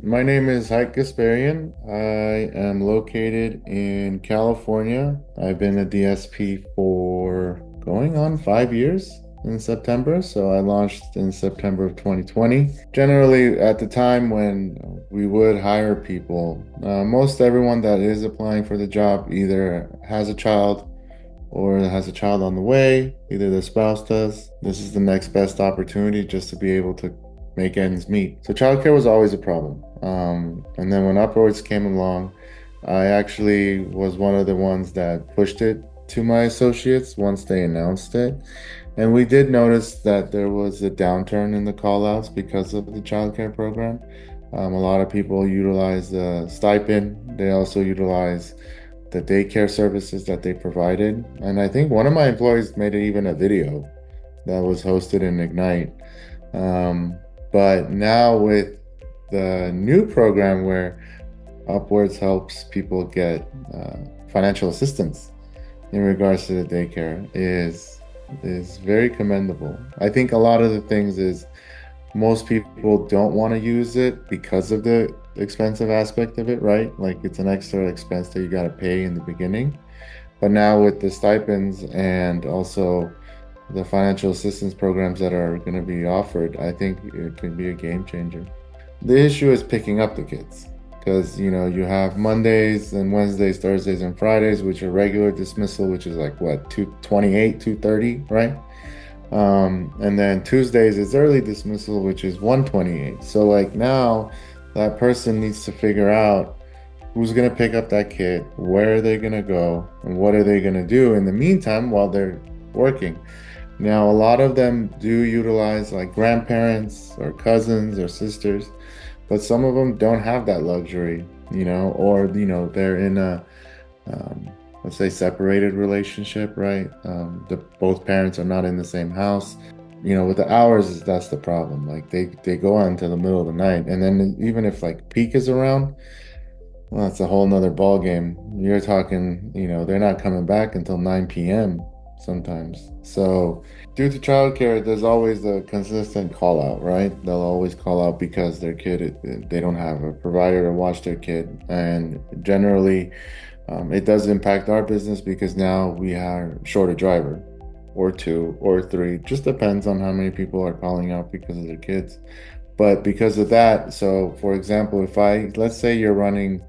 My name is Hayk Gasparyan. I am located in California. I've been a DSP for going on 5 years in September. So I launched in September of 2020. Generally, at the time when we would hire people, most everyone that is applying for the job either has a child or has a child on the way, either their spouse does. This is the next best opportunity just to be able to make ends meet. So childcare was always a problem. And then when Upwards came along, I actually was one of the ones that pushed it to my associates once they announced it. And we did notice that there was a downturn in the call outs because of the childcare program. A lot of people utilize the stipend. They also utilize the daycare services that they provided. And I think one of my employees made it even a video that was hosted in Ignite. Um, but now with the new program where Upwards helps people get financial assistance in regards to the daycare is very commendable. I think a lot of the things is most people don't want to use it because of the expensive aspect of it, right? Like it's an extra expense that you got to pay in the beginning. But now with the stipends and also the financial assistance programs that are going to be offered, I think it could be a game changer. The issue is picking up the kids because you have Mondays and Wednesdays, Thursdays and Fridays, which are regular dismissal, which is like what, 228, 230, right? And then Tuesdays is early dismissal, which is 128. So like now that person needs to figure out who's going to pick up that kid, where are they going to go, and what are they going to do in the meantime while they're working. Now, a lot of them do utilize like grandparents or cousins or sisters, but some of them don't have that luxury, or they're in a um, let's say separated relationship, right? The both parents are not in the same house. With the hours, that's the problem. Like they go on to the middle of the night, and then even if like peak is around, well, that's a whole nother ball game. You're talking, they're not coming back until 9 p.m. sometimes. So due to childcare, there's always the consistent call out, right? They'll always call out because their kid, they don't have a provider to watch their kid. And generally, it does impact our business because now we are short a driver or two or three. Just depends on how many people are calling out because of their kids. But because of that, so for example, let's say you're running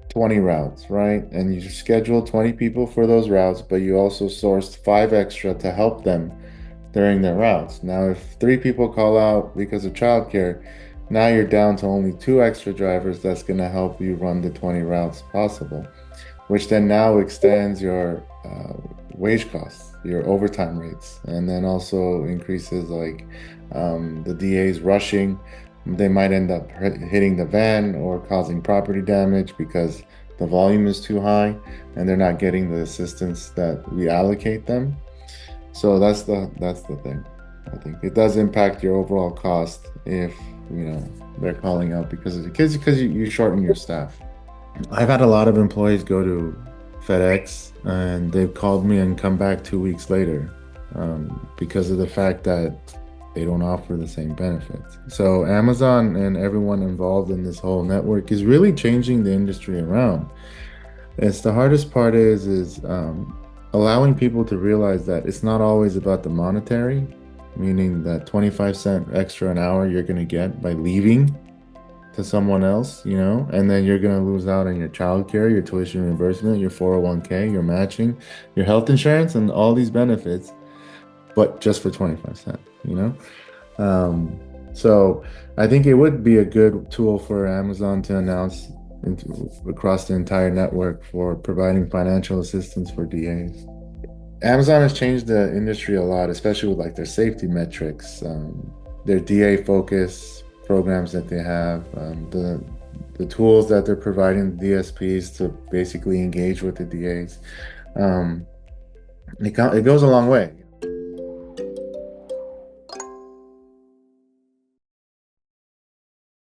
20 routes, right? And you schedule 20 people for those routes, but you also sourced five extra to help them during their routes. Now, if three people call out because of childcare, now you're down to only two extra drivers that's going to help you run the 20 routes possible, which then now extends your wage costs, your overtime rates, and then also increases like the DA's rushing. They might end up hitting the van or causing property damage because the volume is too high and they're not getting the assistance that we allocate them. So that's the thing. I think it does impact your overall cost if they're calling out because of the kids because you shorten your staff. I've had a lot of employees go to FedEx and they've called me and come back 2 weeks later because of the fact that they don't offer the same benefits. So Amazon and everyone involved in this whole network is really changing the industry around. It's the hardest part is allowing people to realize that it's not always about the monetary, meaning that 25 cent extra an hour you're going to get by leaving to someone else, and then you're going to lose out on your childcare, your tuition reimbursement, your 401k, your matching, your health insurance, and all these benefits, but just for 25 cents, So I think it would be a good tool for Amazon to announce across the entire network for providing financial assistance for DAs. Amazon has changed the industry a lot, especially with like their safety metrics, their DA focus programs that they have, the tools that they're providing DSPs to basically engage with the DAs. Um, it goes a long way.